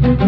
¿Qué es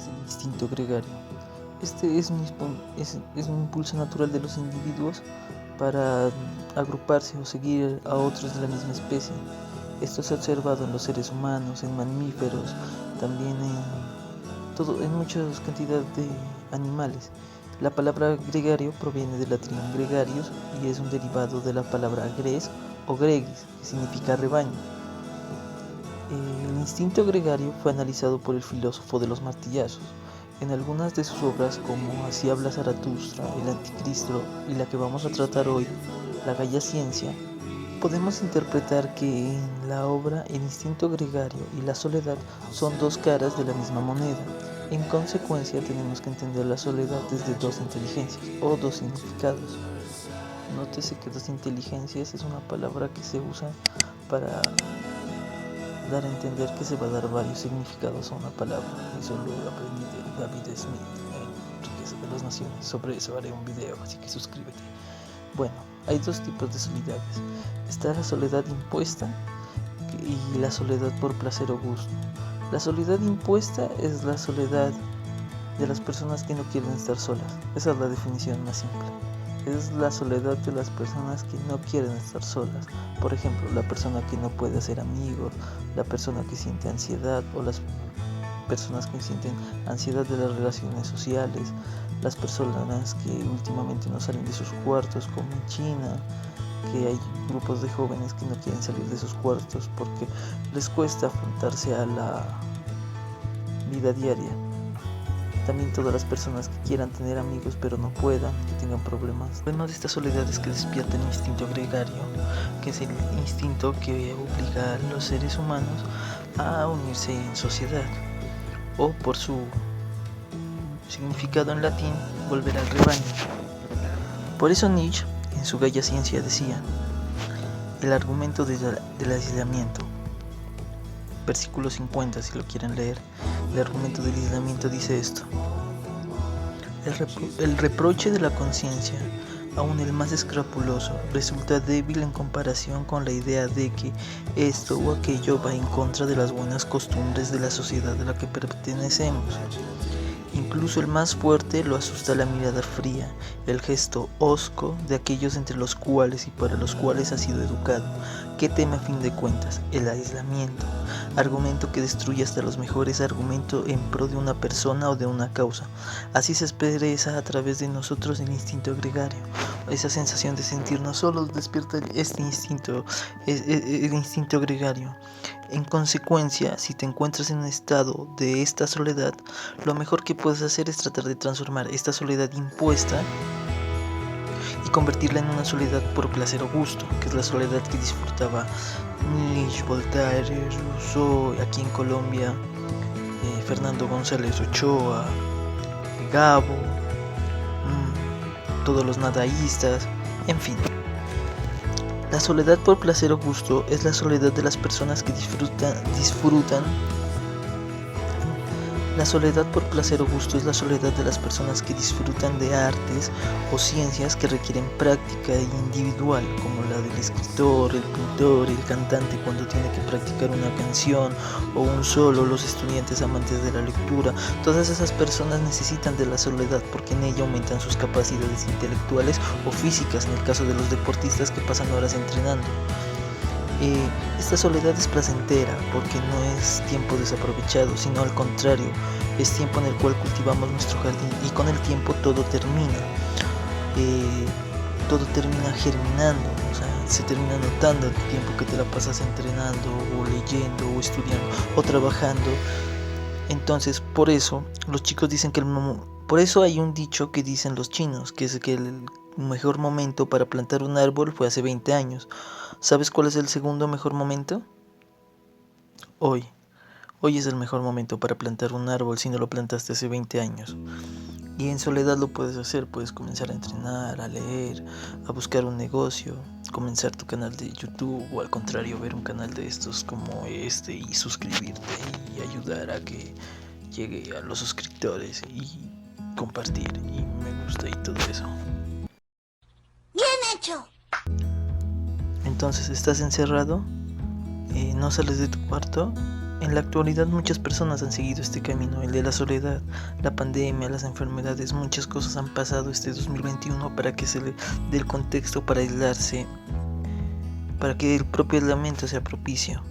el instinto gregario? Este es un impulso natural de los individuos para agruparse o seguir a otros de la misma especie. Esto se ha observado en los seres humanos, en mamíferos, también en muchas cantidades de animales. La palabra gregario proviene del latín gregarius y es un derivado de la palabra gres o gregis, que significa rebaño. El instinto gregario fue analizado por el filósofo de los martillazos. En algunas de sus obras, como Así habla Zaratustra, El Anticristo y la que vamos a tratar hoy, La Gaya Ciencia, podemos interpretar que en la obra el instinto gregario y la soledad son dos caras de la misma moneda. En consecuencia, tenemos que entender la soledad desde dos inteligencias o dos significados. Nótese que dos inteligencias es una palabra que se usa para dar a entender que se va a dar varios significados a una palabra. Eso lo aprendí de David Smith en Riqueza de las Naciones. Sobre eso haré un video, así que suscríbete. Bueno, hay dos tipos de soledades. Está la soledad impuesta y la soledad por placer o gusto. La soledad impuesta es la soledad de las personas que no quieren estar solas. Esa es la definición más simple. Es la soledad de las personas que no quieren estar solas. Por ejemplo, la persona que no puede hacer amigos, la persona que siente ansiedad o las personas que sienten ansiedad de las relaciones sociales, las personas que últimamente no salen de sus cuartos, como en China, que hay grupos de jóvenes que no quieren salir de sus cuartos porque les cuesta afrontarse a la vida diaria. También todas las personas que quieran tener amigos pero no puedan, que tengan problemas. El problema de esta soledad es que despierta el instinto gregario, que es el instinto que obliga a los seres humanos a unirse en sociedad, o por su significado en latín, volver al rebaño. Por eso Nietzsche, en su Gaya Ciencia, decía: el argumento del aislamiento. Versículo 50, si lo quieren leer. El argumento del aislamiento dice esto: el reproche de la conciencia, aun el más escrupuloso, resulta débil en comparación con la idea de que esto o aquello va en contra de las buenas costumbres de la sociedad a la que pertenecemos. Incluso el más fuerte lo asusta la mirada fría, el gesto hosco de aquellos entre los cuales y para los cuales ha sido educado. ¿Qué teme a fin de cuentas? El aislamiento, argumento que destruye hasta los mejores argumentos en pro de una persona o de una causa. Así se expresa a través de nosotros el instinto gregario. Esa sensación de sentirnos solos despierta este instinto, el instinto gregario. En consecuencia, si te encuentras en un estado de esta soledad, lo mejor que puedes hacer es tratar de transformar esta soledad impuesta y convertirla en una soledad por placer o gusto, que es la soledad que disfrutaba Nietzsche, Voltaire, Rousseau, aquí en Colombia, Fernando González Ochoa, Gabo, todos los nadaístas, en fin. La soledad por placer o gusto es la soledad de las personas que disfrutan. La soledad por placer o gusto es la soledad de las personas que disfrutan de artes o ciencias que requieren práctica individual, como la del escritor, el pintor, el cantante cuando tiene que practicar una canción o un solo, los estudiantes amantes de la lectura. Todas esas personas necesitan de la soledad porque en ella aumentan sus capacidades intelectuales o físicas, en el caso de los deportistas que pasan horas entrenando. Esta soledad es placentera porque no es tiempo desaprovechado, sino al contrario, es tiempo en el cual cultivamos nuestro jardín y con el tiempo todo termina germinando, o sea, se termina notando el tiempo que te la pasas entrenando o leyendo o estudiando o trabajando. Entonces, por eso los chicos dicen por eso hay un dicho que dicen los chinos, que es que el mejor momento para plantar un árbol fue hace 20 años. ¿Sabes cuál es el segundo mejor momento? Hoy. Hoy es el mejor momento para plantar un árbol si no lo plantaste hace 20 años. Y en soledad lo puedes hacer, puedes comenzar a entrenar, a leer, a buscar un negocio, comenzar tu canal de YouTube o al contrario ver un canal de estos como este y suscribirte y ayudar a que llegue a los suscriptores y compartir y me gusta y todo eso. ¡Bien hecho! Entonces, ¿estás encerrado? ¿No sales de tu cuarto? En la actualidad muchas personas han seguido este camino, el de la soledad, la pandemia, las enfermedades, muchas cosas han pasado este 2021 para que se le dé el contexto para aislarse, para que el propio aislamiento sea propicio.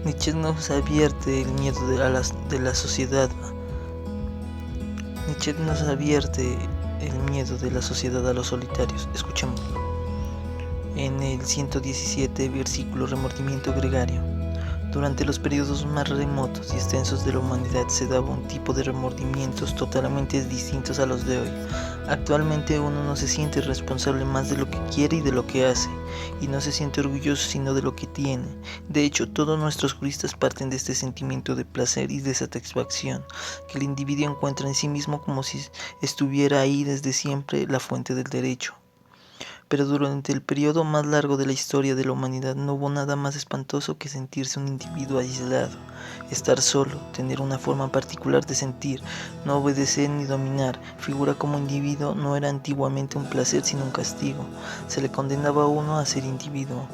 Nietzsche nos advierte el miedo de la sociedad. Nietzsche nos advierte el miedo de la sociedad a los solitarios. Escuchémoslo. En el 117 versículo remordimiento gregario. Durante los periodos más remotos y extensos de la humanidad se daba un tipo de remordimientos totalmente distintos a los de hoy. Actualmente uno no se siente responsable más de lo que quiere y de lo que hace, y no se siente orgulloso sino de lo que tiene. De hecho, todos nuestros juristas parten de este sentimiento de placer y de satisfacción que el individuo encuentra en sí mismo como si estuviera ahí desde siempre la fuente del derecho. Pero durante el periodo más largo de la historia de la humanidad no hubo nada más espantoso que sentirse un individuo aislado, estar solo, tener una forma particular de sentir, no obedecer ni dominar. Figura como individuo no era antiguamente un placer sino un castigo. Se le condenaba a uno a ser individuo.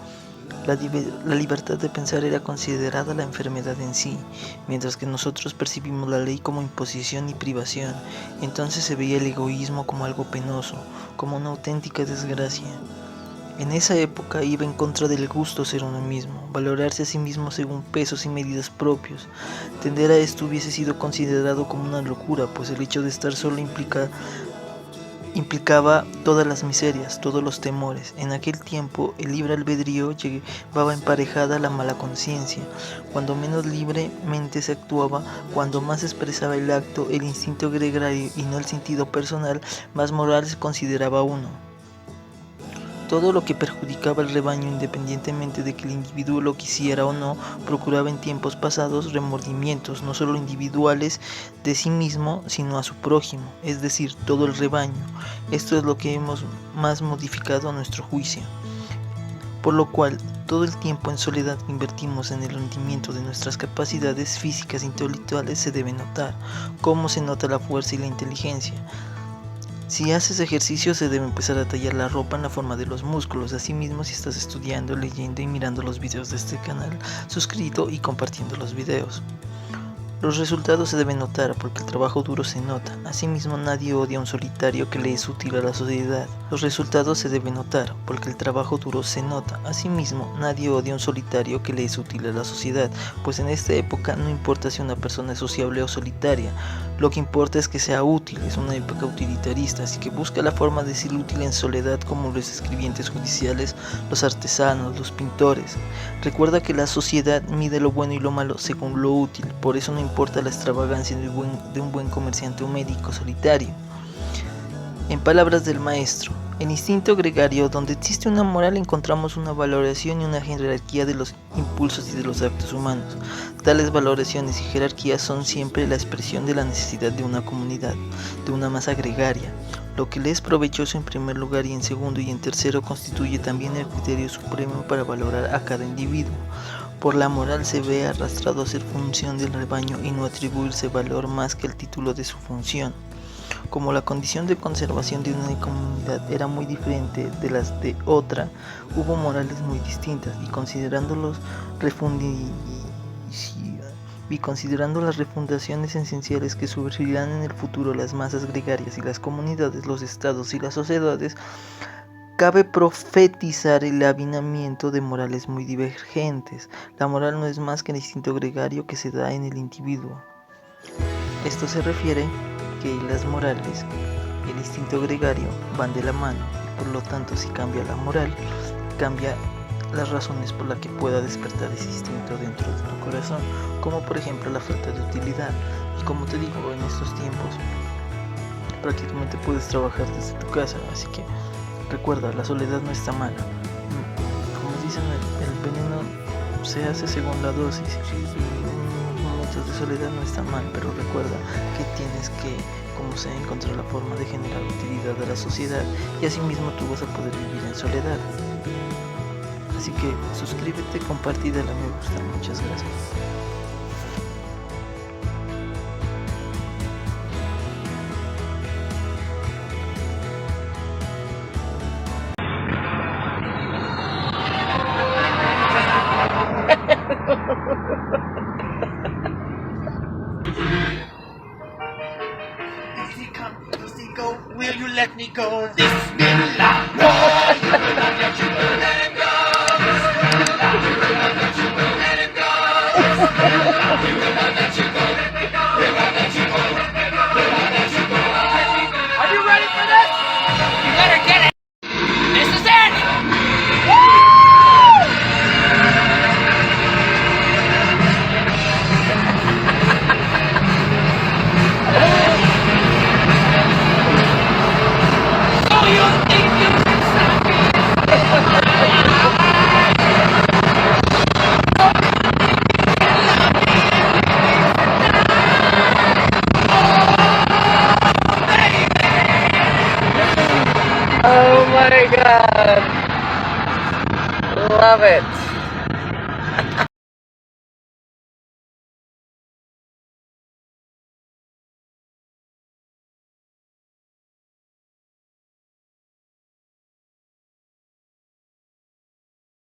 La libertad de pensar era considerada la enfermedad en sí, mientras que nosotros percibimos la ley como imposición y privación. Entonces se veía el egoísmo como algo penoso, como una auténtica desgracia. En esa época iba en contra del gusto ser uno mismo, valorarse a sí mismo según pesos y medidas propios. Tender a esto hubiese sido considerado como una locura, pues el hecho de estar solo implicaba todas las miserias, todos los temores. En aquel tiempo el libre albedrío llevaba emparejada la mala conciencia. Cuando menos libremente se actuaba, cuando más se expresaba el acto, el instinto gregario y no el sentido personal, más moral se consideraba uno. Todo lo que perjudicaba al rebaño, independientemente de que el individuo lo quisiera o no, procuraba en tiempos pasados remordimientos, no solo individuales de sí mismo, sino a su prójimo, es decir, todo el rebaño. Esto es lo que hemos más modificado a nuestro juicio. Por lo cual, todo el tiempo en soledad que invertimos en el hundimiento de nuestras capacidades físicas e intelectuales se debe notar, cómo se nota la fuerza y la inteligencia. Si haces ejercicio se debe empezar a tallar la ropa en la forma de los músculos. Asimismo, si estás estudiando, leyendo y mirando los videos de este canal, suscrito y compartiendo los videos. Los resultados se deben notar porque el trabajo duro se nota. Asimismo, nadie odia a un solitario que le es útil a la sociedad. Los resultados se deben notar porque el trabajo duro se nota. Asimismo, nadie odia a un solitario que le es útil a la sociedad, pues en esta época no importa si una persona es sociable o solitaria. Lo que importa es que sea útil, es una época utilitarista, así que busca la forma de ser útil en soledad como los escribientes judiciales, los artesanos, los pintores. Recuerda que la sociedad mide lo bueno y lo malo según lo útil, por eso no importa la extravagancia de un buen comerciante o médico solitario. En palabras del maestro, el instinto gregario, donde existe una moral encontramos una valoración y una jerarquía de los impulsos y de los actos humanos. Tales valoraciones y jerarquías son siempre la expresión de la necesidad de una comunidad, de una masa gregaria. Lo que le es provechoso en primer lugar y en segundo y en tercero constituye también el criterio supremo para valorar a cada individuo. Por la moral se ve arrastrado a ser función del rebaño y no atribuirse valor más que el título de su función. Como la condición de conservación de una comunidad era muy diferente de las de otra, hubo morales muy distintas y considerando las refundaciones esenciales que surgirán en el futuro, las masas gregarias y las comunidades, los estados y las sociedades, cabe profetizar el avinamiento de morales muy divergentes. La moral no es más que el instinto gregario que se da en el individuo. Esto se refiere que las morales y el instinto gregario van de la mano, por lo tanto si cambia la moral, cambia las razones por las que pueda despertar ese instinto dentro de tu corazón, como por ejemplo la falta de utilidad. Y como te digo, en estos tiempos prácticamente puedes trabajar desde tu casa, así que recuerda, la soledad no está mala. Como dicen, el veneno se hace según la dosis y momentos de soledad no están mal, pero recuerda que tienes que, como sea, encontrar la forma de generar utilidad a la sociedad y asimismo tú vas a poder vivir en soledad. Así que suscríbete, comparte y dale a me gusta. Muchas gracias. Will you let me go? Bismillah. Oh, you will not let you go. Let him go. Bismillah. We will not let you go. Let him go. Bismillah. We will not let you go. Let me go. We will not let you go. Let me go. We will not let you go. Are you ready for this? You better get it. This is it. Oh my god. Love it.